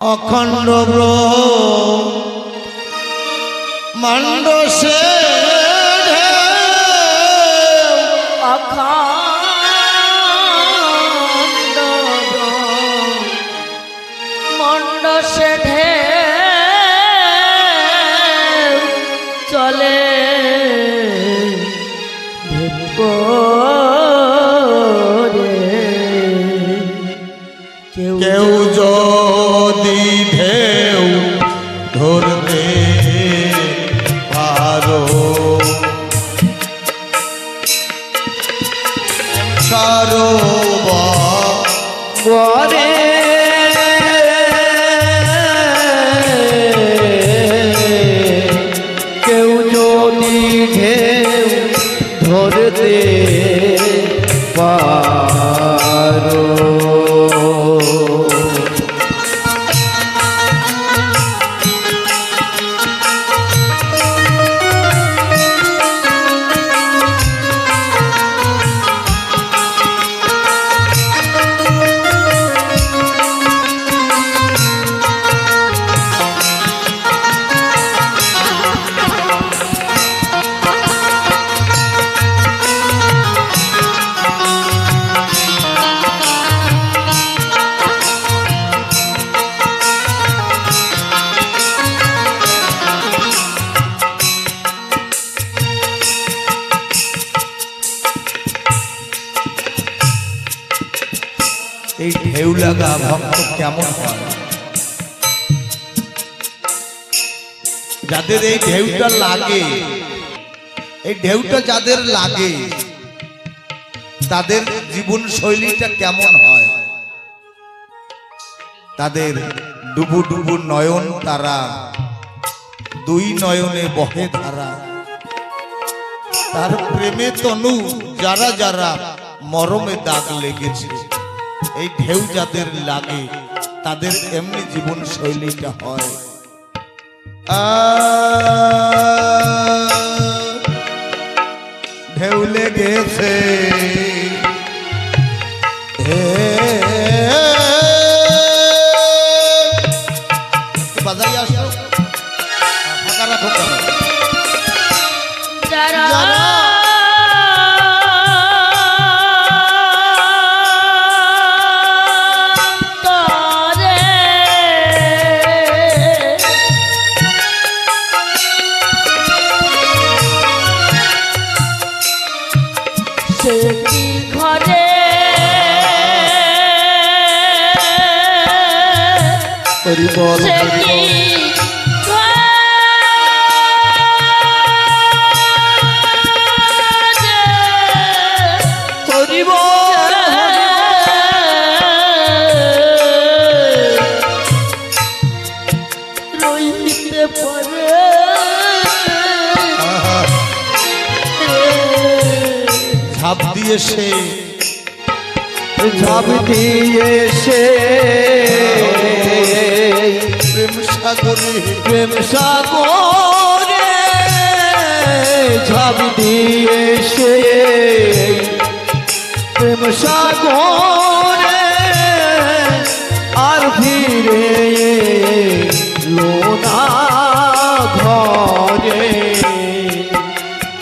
অখণ্ড ব্রহ্মাণ্ড সে অখণ্ড ব্রহ্মাণ্ড সে ঢেউ চলে কেউ যদি ঢেউ ধরতে পারো সরোবরে কেউ যদি ঢেউ ধরতে পারো এই ঢেউ লাগা ভক্ত কেমন হয়? যাদের এই ঢেউটা লাগে, এই ঢেউটা যাদের লাগে তাদের জীবন শৈলীটা কেমন হয়? তাদের ডুবু ডুবু নয়ন তারা, দুই নয়নে বহে ধারা, তার প্রেমে তনু যারা যারা মরমে দাগ লেগেছে। এই ঢেউ যাদের লাগে তাদের এমনি জীবন শৈলীটা হয়। ঢেউ লেগেছে বাজাই আসো, ফাঁকা রাখো। যারা ঘরে হরিবল রইতে পারে ঝাঁপ দিয়ে সে ঝাঁপ দিয়ে সে প্রেম সাগরে প্রেম সাগরে ঝাঁপ দিয়ে সে প্রেম সাগরে আর ফিরে লোনা ঘরে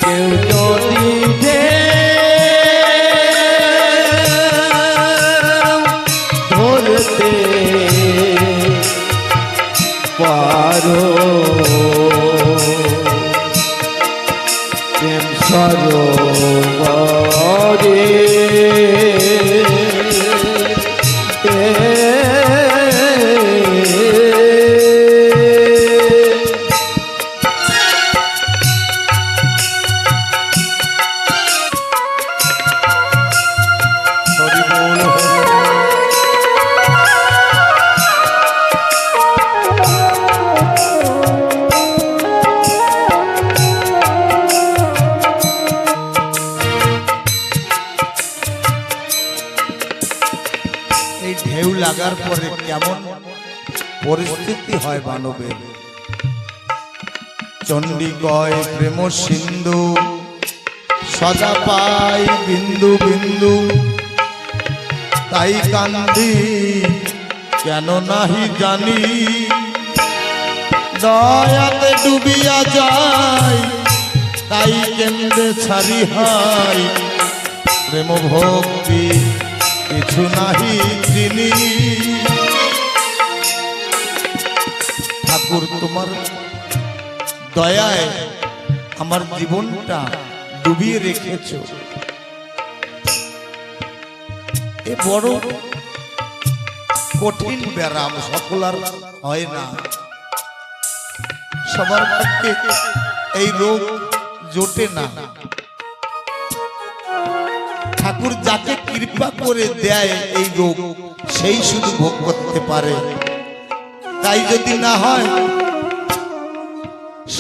কেউ যদি ধরতে পারো প্রেম সরোবরে ঢেউ লাগার পরে কেমন পরিস্থিতি হয় মানবের। চণ্ডী কয় প্রেম সিন্ধু সজা পাই বিন্দু বিন্দু, তাই কান্দি কেন নাহি জানি দয়াতে ডুবিয়া যায় তাই কেন্দ্রে ছাড়ি হয় প্রেম ভক্তি কিছু নাহি চিনি। ঠাকুর তোমার দয়ায় আমার জীবনটা ডুবিয়ে রেখেছ। এ বড় কঠিন ব্যারাম, সকল আর হয় না, সবার পক্ষে এই রোগ জোটে না। ঠাকুর যাকে কৃপা করে দেয় এই রোগ সেই শুধু ভোগ করতে পারে। তাই যদি না হয়,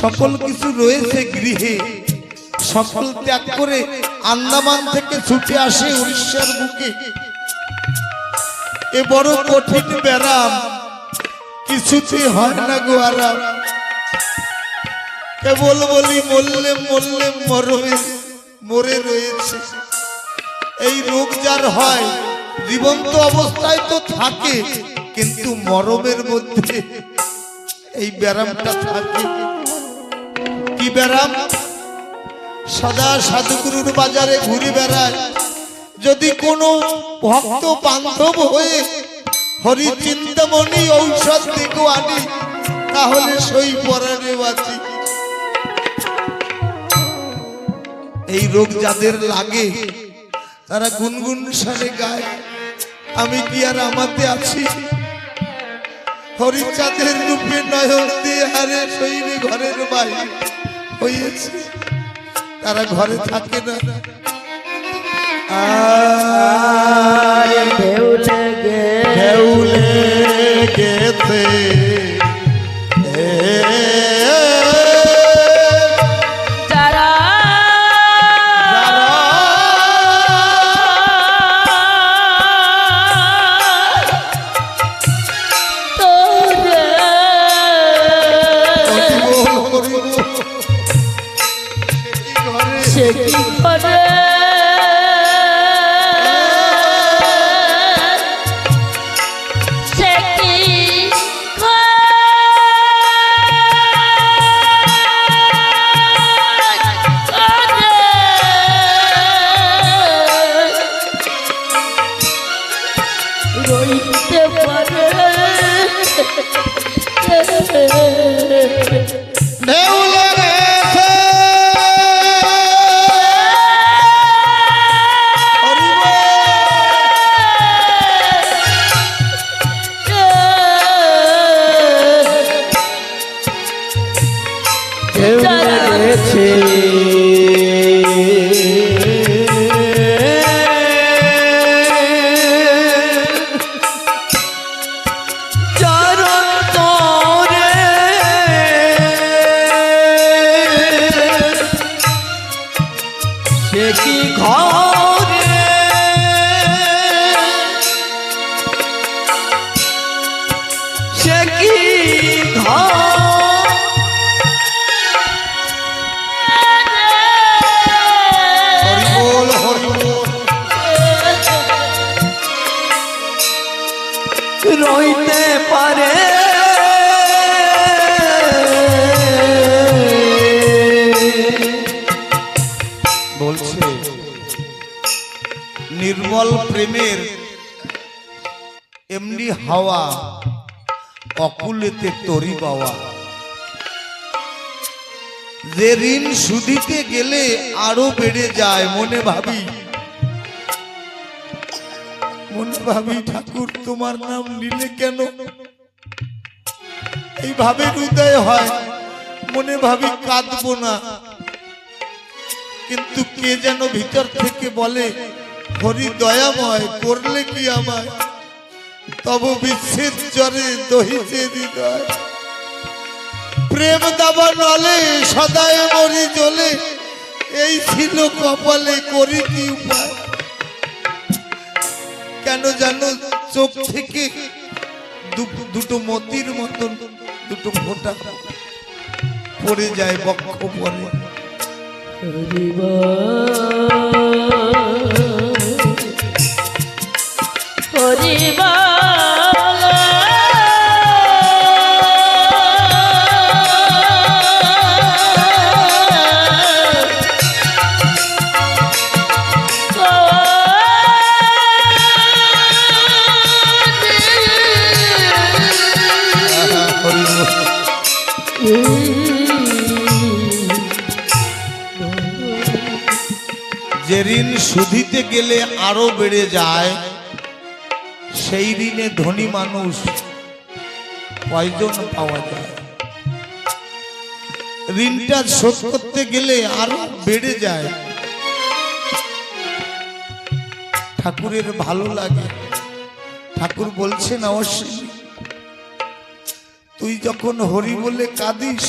সকল কিছু রয়েছে গৃহে, সকল ত্যাগ করে আন্দামান থেকে ছুটে আসে উড়িষ্যার বুকে। এ বড় কঠিন ব্যারাম, কিছুতেই হয় না গো আরাম। কেবল বলি মরলে মরলে মরবে, মরে রয়েছে। এই রোগ যার হয় জীবন্ত অবস্থায় তো থাকে, কিন্তু মরমের মধ্যে এই ব্যারামটা থাকে। কি ব্যারাম? সদা সাধুগুরুর বাজারে ঘুরে বেড়ায়, যদি কোনো ভক্ত বান্ধব হয়ে হরি চিন্তামণি ঔষধ দিকে আনি, তাহলে সই পরাণে বাঁচি। এই রোগ যাদের লাগে তারা গুনগুন সারে গায়, আমি কি আর আমাতে আছি? হরিচাঁদের রূপে নয়ন দিয়ে হারে শৈরে ঘরের বাইরে হয়েছে, তারা ঘরে থাকে না। ঢেউলে গেছে রইতে পারে বলছে নির্মল প্রেমের এমনি হাওয়া, অকুলেতে তরি বাওয়া। যে ঋণ শুধিতে গেলে আরো বেড়ে যায়, মনে ভাবি ঠাকুর তোমার নাম নিলে কেন এইভাবে হৃদয় হয়, মনে ভাবি কাঁদবো না, কিন্তু কে যেন ভিতর থেকে বলে হরি দয়াময়, করলে কি আমায়, তব বিচ্ছেদ জ্বরে দহিতে হৃদয়। প্রেম দাবা নলে সদায় মরি জ্বলে, এই ছিল কপালে, করি কি উপায়। কেন জানো চোখ থেকে দুটো মতির মতন দুটো ফোঁটা পড়ে যায়, বক্ষ পরে। হরিবা যে ঋণ শুধিতে গেলে আরো বেড়ে যায়, সেই ঋণে ধনী মানুষ কয়জন পাওয়া যায়? ঋণটা শোধ করতে গেলে আরো বেড়ে যায়। ঠাকুরের ভালো লাগে, ঠাকুর বলছেন অবশ্যই তুই যখন হরি বলে কাঁদিস,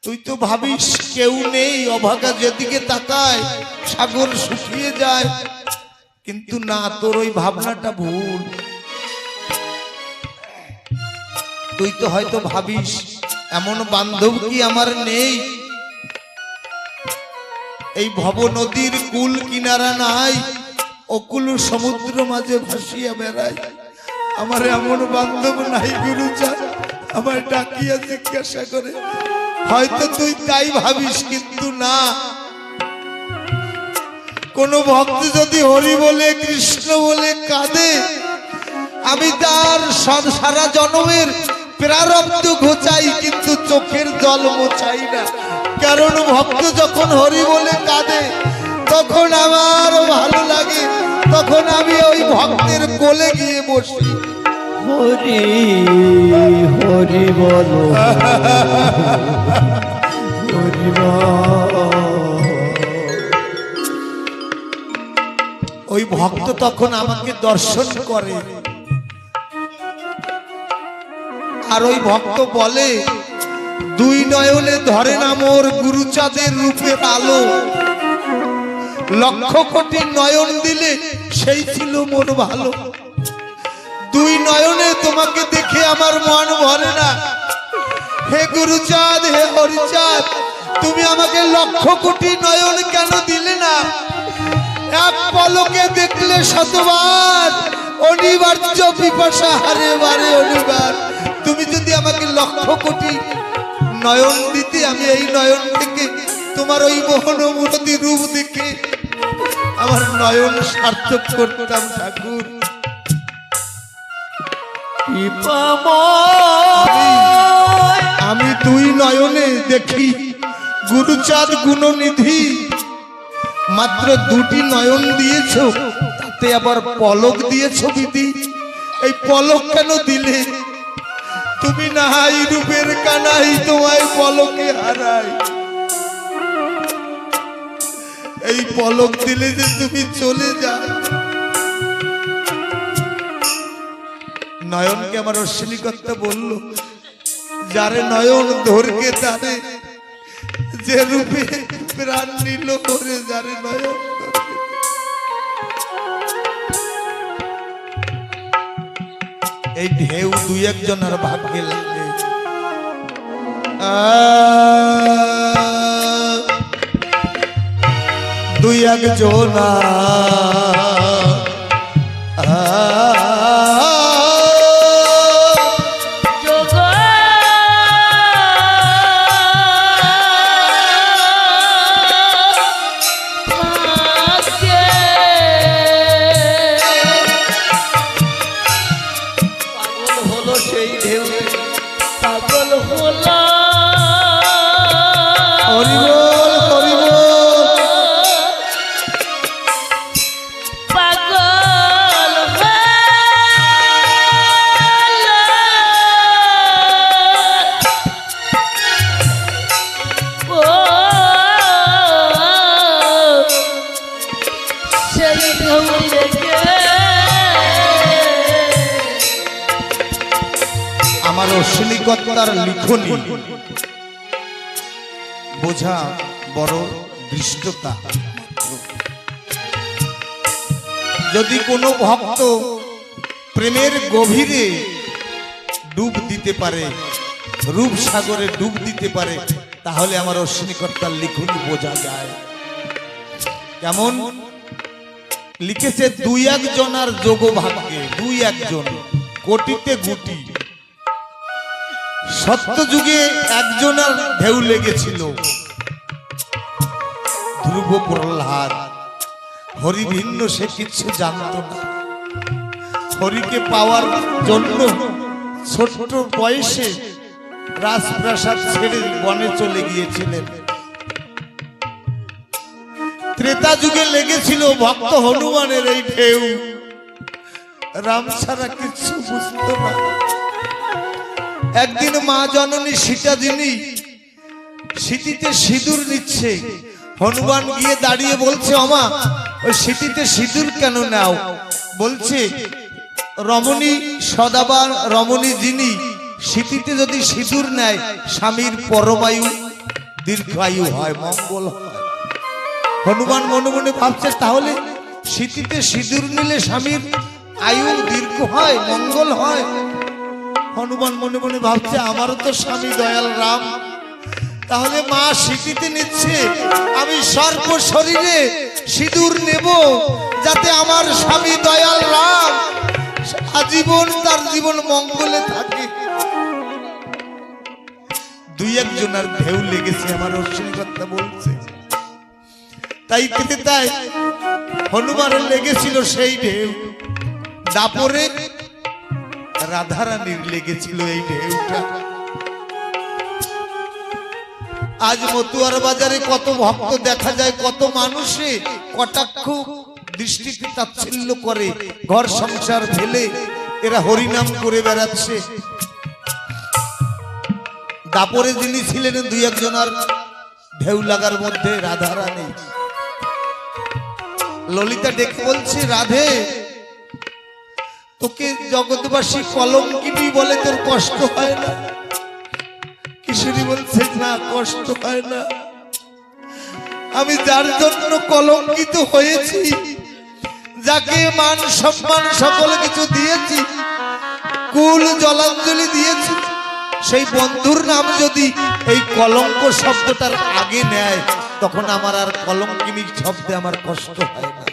তুই তো ভাবিস কেউ নেই, অভাগা যেদিকে তাকায় সাগর শুকিয়ে যায়, কিন্তু না, তোর ওই ভাবনাটা ভুল। তুই তো হয়তো ভাবিস এমন বান্ধব কি আমার নেই, এই ভব নদীর কুল কিনারা নাই, অকুল সমুদ্র মাঝে ভাসিয়া বেড়াই, আমার এমন বান্ধব নাই গুরুচাঁদ, আমার ডাকিয়া জিজ্ঞাসা করে। হয়তো তুই তাই ভাবিস, কিন্তু না। কোন ভক্ত যদি হরি বলে কৃষ্ণ বলে কাঁদে, আমি তার সারা জন্মের প্রারব্ধ ঘোচাই, কিন্তু চোখের জল মোছাই না। কারণ ভক্ত যখন হরি বলে কাঁদে তখন আমার ভালো লাগে, তখন আমি ওই ভক্তের কোলে গিয়ে বসি। হরি হরি বলো, হরি বল। ওই ভক্ত তখন আমাকে দর্শন করে, আর ওই ভক্ত বলে, দুই নয়নে ধরে না মোর গুরুচাঁদের রূপের আলো, লক্ষ কোটি নয়ন দিলে সেই ছিল মোর ভালো। দুই নয়নে তোমাকে দেখে আমার মন ভরে না। হে গুরুচাঁদ, হে হরিচাঁদ, তুমি আমাকে লক্ষ কোটি নয়ন কেন দিলে না? এক পলকে দেখলে শতবার অনিবার্য পিপাসা হারে বারে অনিবার। তুমি যদি আমাকে লক্ষ কোটি নয়ন দিতে, আমি এই নয়ন থেকে তোমার ওই মোহন মূর্তি রূপ দেখে আমার নয়ন সার্থক করতাম ঠাকুর। আমি দুই নয়নে দেখি গুরুচাঁদ গুণনিধি, মাত্র দুটি নয়ন দিয়েছ, তাতে আবার পলক দিয়েছ বিধি। এই পলক কেন দিলে? তুমি নাহাই রূপের কানাই, তোমায় পলকে হারাই। এই পলক দিলে যে তুমি চলে যাও। নয়নকে আমার অশ্বিনীকর্তা বলল, যারে নয়ন ধরকে তারে, যে রূপে প্রাণ নিল করে যারে নয়ন ধরকে। এই ঢেউ দুই একজনের ভাগ্যে লাগে। দুই একজনা আমার অশ্বিনীকর্তার লিখনি বোঝা বড় দৃষ্টতা। যদি কোনো ভক্ত প্রেমের গভীরে ডুব দিতে পারে, রূপ সাগরে ডুব দিতে পারে, তাহলে আমার অশ্বিনীকর্তার লিখনি বোঝা যায়। কেমন লিখেছে? দুই একজনার যোগ ভাগ্যে, দুই একজন, কোটিতে গুটি। সত্য যুগে একজনের ঢেউ লেগেছিল, ধ্রুব প্রহ্লাদ। হরি ভিন্ন সে কিছু জানত না। হরিকে পাওয়ার জন্য ছোট্ট বয়সে রাজপ্রাসাদ ছেড়ে বনে চলে গিয়েছিলেন। ত্রেতা যুগে লেগেছিল ভক্ত হনুমানের এই ঢেউ, রাম ছাড়া কিছু বুঝতো না। একদিন মা জননী সীতা যিনি সিঁথিতে সিঁদুর নিচ্ছে, হনুমান গিয়ে দাঁড়িয়ে বলছে, ওমা ওই সিঁথিতে সিঁদুর কেন নাও? বলছে, রমণী সদাবার রমণী যিনি সিঁথিতে যদি সিঁদুর নেয় স্বামীর পরমায়ু দীর্ঘায়ু হয়, মঙ্গল হয়। হনুমান মনে মনে ভাবছে, তাহলে সিঁথিতে সিঁদুর নিলে স্বামীর আয়ু দীর্ঘ হয়, মঙ্গল হয়। হনুমান মনে মনে ভাবছে, আমারও তো স্বামী দয়াল রাম, তাহলে মা সিঁথিতে নিচ্ছে, আমি সর্ব শরীরে সিঁদুর নেব, যাতে আমার স্বামী দয়াল রাম আজীবন তার জীবন মঙ্গলে থাকে। দুই একজনের ঢেউ লেগেছে, আমার অশ্বিনীকর্তা বলছে। তাই তাই হনুমানের লেগেছিল সেই ঢেউ, দাপরে রাধারানীর লেগেছিল এই ঢেউটা। আজ মতুয়ার বাজারে কত ভক্ত দেখা যায়, কত মানুষে কটাক্ষ দৃষ্টিতে তাচ্ছিল্য করে, ঘর সংসার ফেলে এরা হরিনাম করে বেড়াচ্ছে। দাপরে যিনি ছিলেন দুই একজনের ঢেউ লাগার মধ্যে রাধারানী। ললিতা ডেকে বলছে, রাধে তোকে জগৎবাসী কলঙ্কিনী বলে, তোর কষ্ট হয় না? কিশোরী বলছে, না কষ্ট হয় না, আমি যার জন্য কলঙ্কিত হয়েছি, যাকে মান সম্মান সকল কিছু দিয়েছি, কুল জলাঞ্জলি দিয়েছি, সেই বন্ধুর নাম যদি এই কলঙ্ক শব্দটার আগে নেয়, তখন আমার আর কলঙ্কিনী শব্দে আমার কষ্ট হয় না।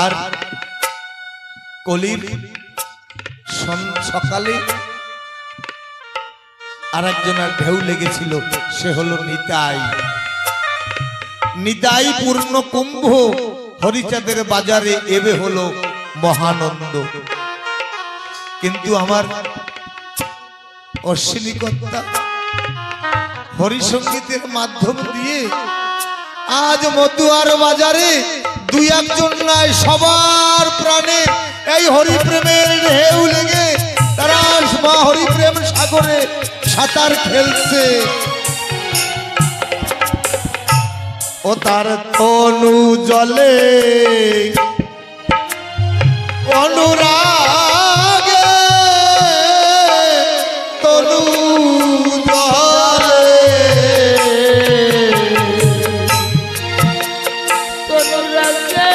আর কলির সকালে আর একজনের ঢেউ লেগেছিল, সে হলো নিতাই। নিতাই পূর্ণ কুম্ভ হরিচাঁদের বাজারে এবে হলো মহানন্দ। কিন্তু আমার অশ্বিনীকর্তা হরিসঙ্গীতের মাধ্যম দিয়ে আজ মতুয়ার বাজারে দুই একজন নয়, সবার প্রাণে এই হরিপ্রেমের ঢেউ লেগে তারা মা হরিপ্রেম সাগরে সাঁতার খেলছে। ও তার তনু জলে অনুরাগে, তনু জলে অনুরাগে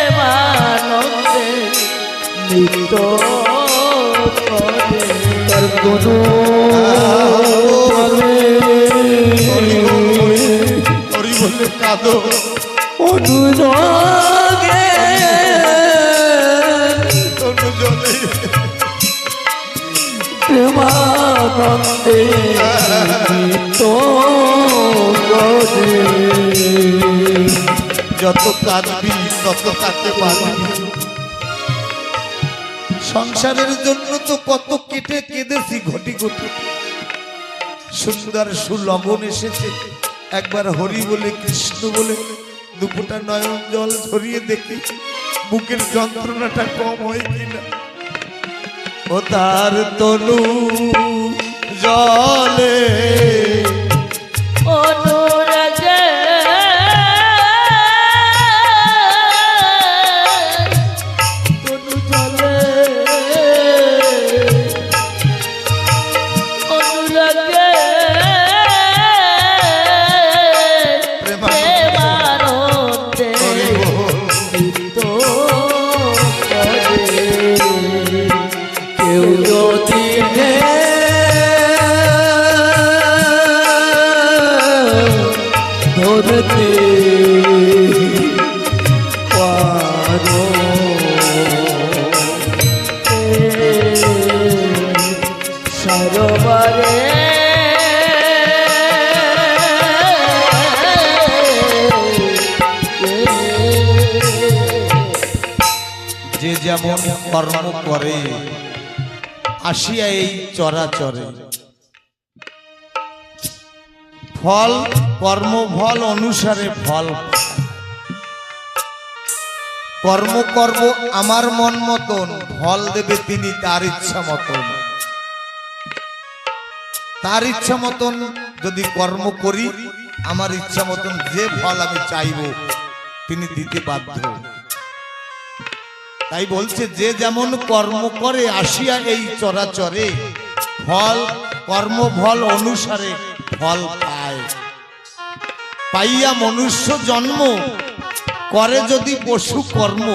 প্রেমানন্দে নিত্য করে তার কোনো হরি বলে কাঁদো, অনুরাগে তনু জলে প্রেমানন্দে নিত্য করে। যত কাঁদবি তত কাঁদতে পারবি। সংসারের জন্য তো কত কেটে কেঁদেছি ঘটি ঘটি, সুন্দর সুলগন এসেছে, একবার হরি বলে কৃষ্ণ বলে দুপুরটা নয়ন জল ঝরিয়ে দেখি বুকের যন্ত্রণাটা কম হয় কিনা। ও তার তনু জলে অনুরাগে তনু জলে, অনুরাগে প্রেমানন্দে নিত্য করে। কেউ যদি ধরতে পারো সরোবরে যেমন কর্ম করে আসিয়া এই চরাচরে, ফল কর্মফল অনুসারে ফল পায়। কর্ম করব আমার মন মতন, ফল দেবে তিনি তার ইচ্ছা মতন। তার ইচ্ছা মতন যদি কর্ম করি, আমার ইচ্ছা মতন যে ফল আমি চাইব তিনি দিতে বাধ্য। তাই বলছে যে যেমন কর্ম করে আসিয়া এই চরাচরে, ফল কর্মফল অনুসারে ফল পায়। পাইয়া মনুষ্য জন্ম করে যদি পশু কর্ম,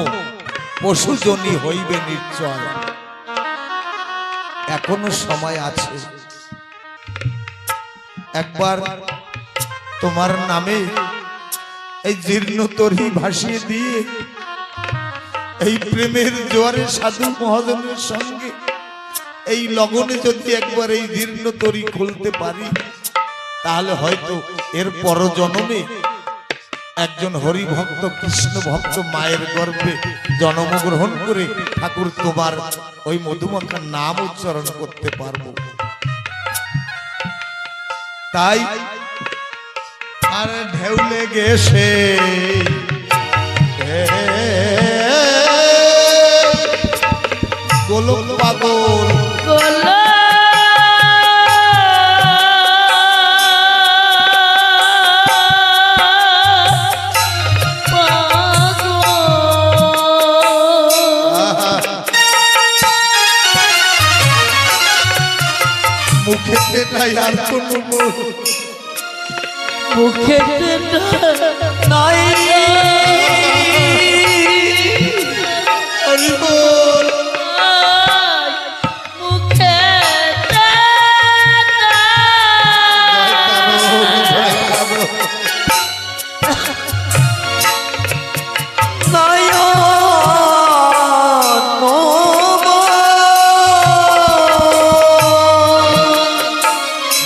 পশু জনি হইবে নিশ্চয়। এখনো সময় আছে। একবার তোমার নামে এই জীর্ণ তরী ভাসিয়ে দিয়ে এই প্রেমের জোয়ারে সাধু মহাজনের সঙ্গে এই লগনে যদি একবার এই জীর্ণ তরী খুলতে পারি, তাহলে হয়তো এর পরজন্মে একজন হরিভক্ত কৃষ্ণ ভক্ত মায়ের গর্ভে জন্মগ্রহণ করে ঠাকুর তোমার ওই মধুমাখার নাম উচ্চারণ করতে পারবো। তাই আর ঢেউলে গেছে গোলক পাগল মুখে নাই আর কোনো মুখে নাই হরি বল। মুখে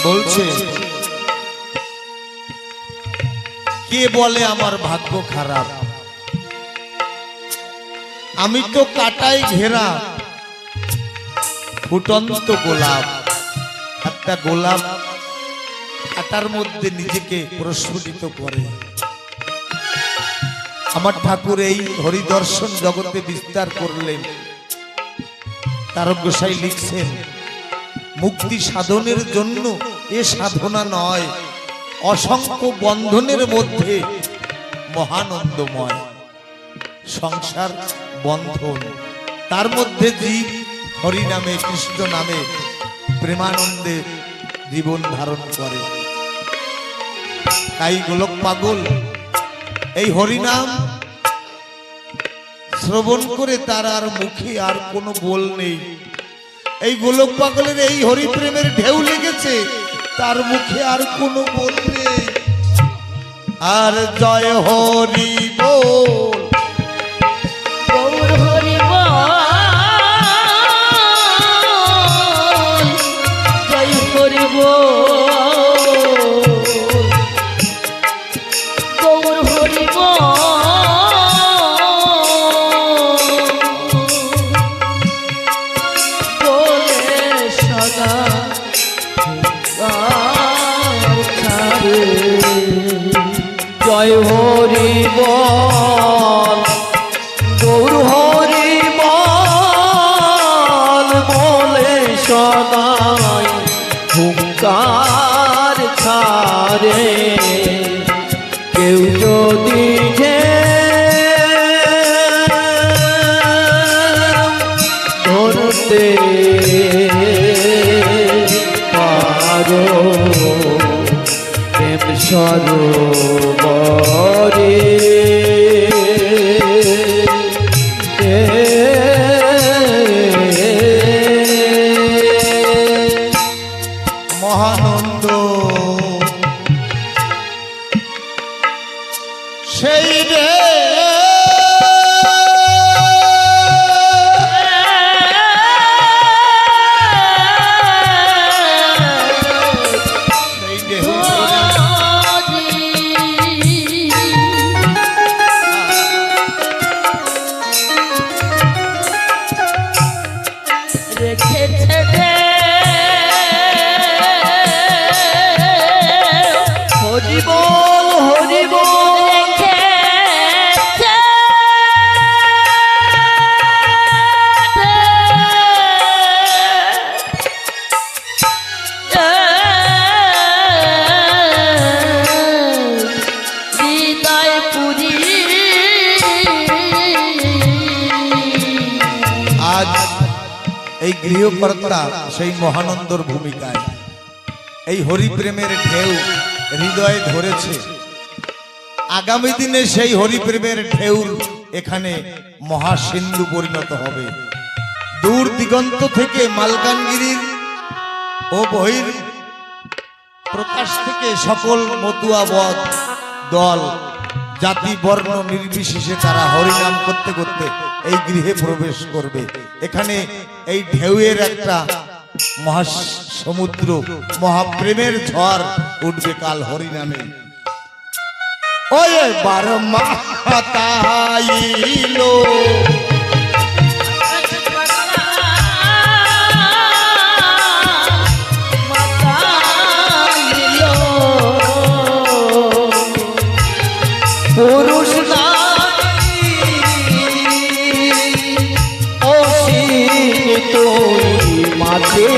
বলছে কে বলে আমার ভাগ্য খারাপ, আমি তো কাটাই ঘেরা ফুটন্ত গোলাপ। একটা গোলাপ কাটার মধ্যে নিজেকে প্রস্ফুটিত করে। আমার ঠাকুর এই হরিদর্শন জগতে বিস্তার করলেন। তারক গোসাই লিখছেন, মুক্তি সাধনের জন্য এ সাধনা নয়, অসংখ্য বন্ধনের মধ্যে মহানন্দময় সংসার বন্ধন। তার মধ্যে জীব হরি নামে কৃষ্ণ নামে প্রেমানন্দে জীবন ধারণ করে। তাই গোলক পাগল এই হরিনাম শ্রবণ করে তার আর মুখে আর কোনো বল নেই। এই গোলক পাগলের এই হরি প্রেমের ঢেউ লেগেছে, তার মুখে আর কোনো বল নেই। আর জয় হরি বল, গৌর হরি বল, জয় হরি বল, গৌর হরি বল, বলে সদা জয় হরি বল, গৌর হরি বল, বলে সদাই হুঙ্কার ছাড়ে। কেউ যদি ধরতে পারো প্রেম সরোবরে, মহানন্দ সেই রে গৃহকর্তা সেই মহানন্দর ভূমিকায় এই হরিপ্রেমের ঢেউ হৃদয়ে ধরেছে। আগামী দিনে সেই হরিপ্রেমের ঢেউ এখানে মহাসিন্ধু পরিণত হবে। দূর দিগন্ত থেকে মালকানগিরির ও বহির প্রকাশ থেকে সকল মতুয়া বদ দল জাতি বর্ণ নির্বিশেষে তারা হরিনাম করতে করতে এই গৃহে প্রবেশ করবে। এখানে এই ঢেউয়ের একটা মহাসমুদ্র, মহাপ্রেমের ঝড় উঠবে কাল হরিনামে। ওয়ে বার মাতাইলো পুরুষ নারী অসীম তুই মাঝে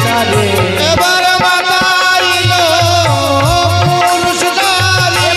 নারে এবার মাতাইলো পুরুষ নারী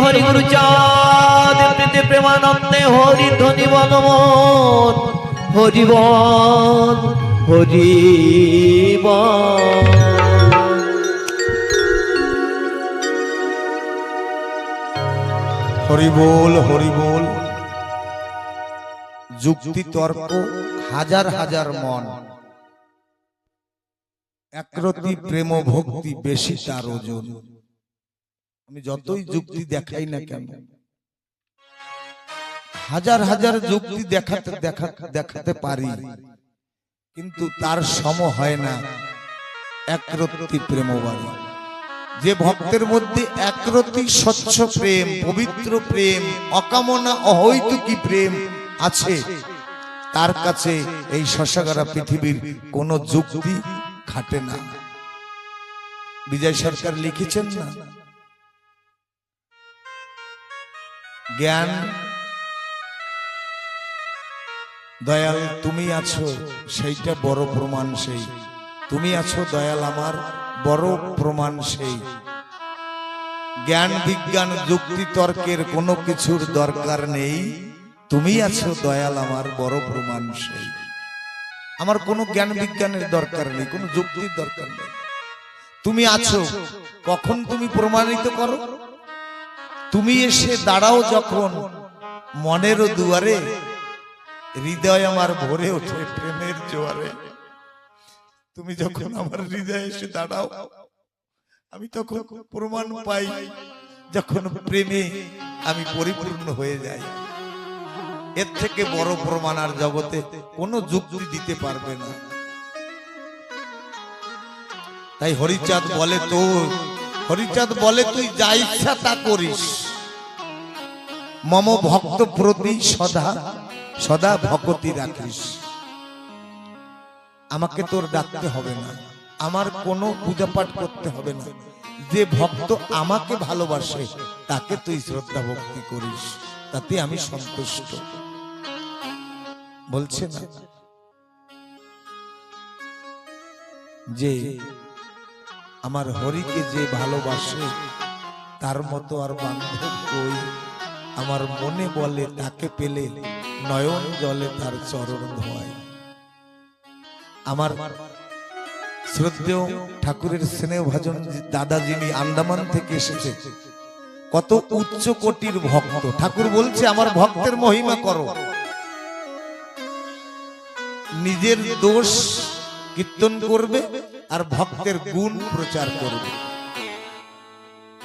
হরি গুরু চাঁদ প্রীতি প্রেমানন্দে হরি ধ্বনি বনমন হরিবল হরিবল। হরি বল হরি বল। যুক্তি তর্ক হাজার হাজার মন, একরতি প্রেম ভক্তি বেশি তার ওজন। আমি যতই যুক্তি দেখাই না কেন, হাজার হাজার যুক্তি দেখাতে পারি, কিন্তু তার সম হয় না একরতি প্রেমবাড়ি। যে ভক্তের মধ্যে একরতি স্বচ্ছ প্রেম, পবিত্র প্রেম, অকামনা অহৈতুকী প্রেম আছে, তার কাছে এই শশাগারা পৃথিবীর কোন যুক্তি খাটে না। বিজয় সরকার লিখেছেন না, জ্ঞান দয়াল তুমি আছো সেইটা বড় প্রমাণ, সেই তুমি আছো দয়াল আমার বড় প্রমাণ সেই। জ্ঞান বিজ্ঞান যুক্তি তর্কের কোনো কিছুর দরকার নেই, তুমি আছো দয়াল আমার বড় প্রমাণ সেই। আমার কোনো জ্ঞান বিজ্ঞানের দরকার নেই, কোনো যুক্তির দরকার নেই, তুমি আছো। কখন তুমি প্রমাণিত করো? তুমি এসে দাঁড়াও যখন মনের দুয়ারে, হৃদয় আমার ভরে ওঠে প্রেমের জোয়ারে। তুমি যখন আমার হৃদয়ে এসে দাঁড়াও, আমি তখন প্রমাণ পাই, যখন প্রেমে আমি পরিপূর্ণ হয়ে যাই। এর থেকে বড় প্রমাণ আর জগতে কোনো যুক্তি দিতে পারবে না। তাই হরিচাঁদ বলে, তো হরিচাঁদ বলে তুই যা ইচ্ছা তা করিস, মম ভক্ত প্রতি সদা সদা ভক্তি রাখিস। আমাকে তোর ডাকতে হবে না, আমার কোনো পূজা পাঠ করতে হবে না। যে ভক্ত আমাকে ভালোবাসে তাকে তুই শ্রদ্ধা ভক্তি করিস, তাতে আমি সন্তুষ্ট। বলছে না যে আমার হরিকে যে ভালোবাসে তার মতো আর বান্ধব কই, আমার মনে বলে তাকে পেলে নয়ন জলে তার চরণ ধোয়। আমার শ্রদ্ধেয় ঠাকুরের স্নেহ ভাজন দাদা, যিনি আন্দামান থেকে এসেছে, কত উচ্চ কোটির ভক্ত। ঠাকুর বলছে আমার ভক্তের মহিমা করো, নিজের দোষ কীর্তন করবে আর ভক্তের গুণ প্রচার করবে।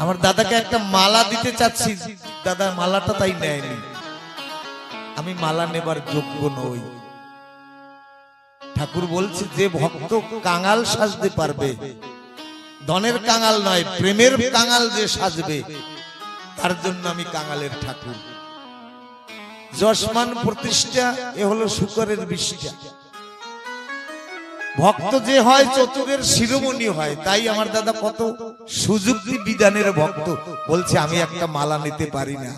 আমার দাদাকে একটা মালা দিতে চাচ্ছি, দাদা মালাটা তাই নেয়নি। আমি মালা নেবার যোগ্য নই। ঠাকুর বলছে যে ভক্ত কাঙাল সাজতে পারবে, ধনের কাঙাল নয়, প্রেমের কাঙাল যে সাজবে, তার জন্য আমি কাঙালের ঠাকুর। যশমান প্রতিষ্ঠা এ হলো শুকরের বিষ্ঠা। ভক্ত যে হয় চতুরের শিরোমণি হয়। তাই আমার দাদা কত সুযুক্তি বিধানের ভক্ত, বলছে আমি একটা মালা নিতে পারি না।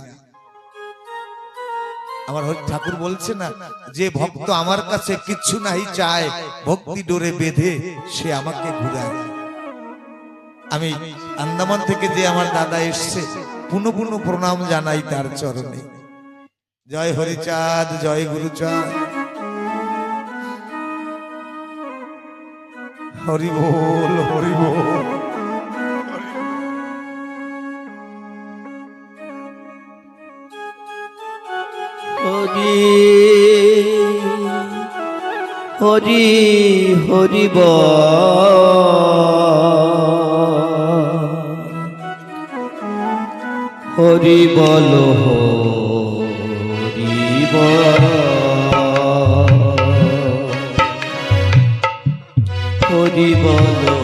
আমার ঠাকুর বলছে না, যে ভক্ত আমার কাছে কিচ্ছু নাই চায়, ভক্তি ডোরে বেঁধে সে আমাকে ঘুরায়। আমি আন্দামান থেকে যে আমার দাদা এসছে, পুনঃ পুনঃ প্রণাম জানাই তার চরণে। জয় হরিচাঁদ, জয় গুরুচাঁদ, হরি বল, হরি বল। হরি হরি হরি হরি বল, হরি বল, হরি বল।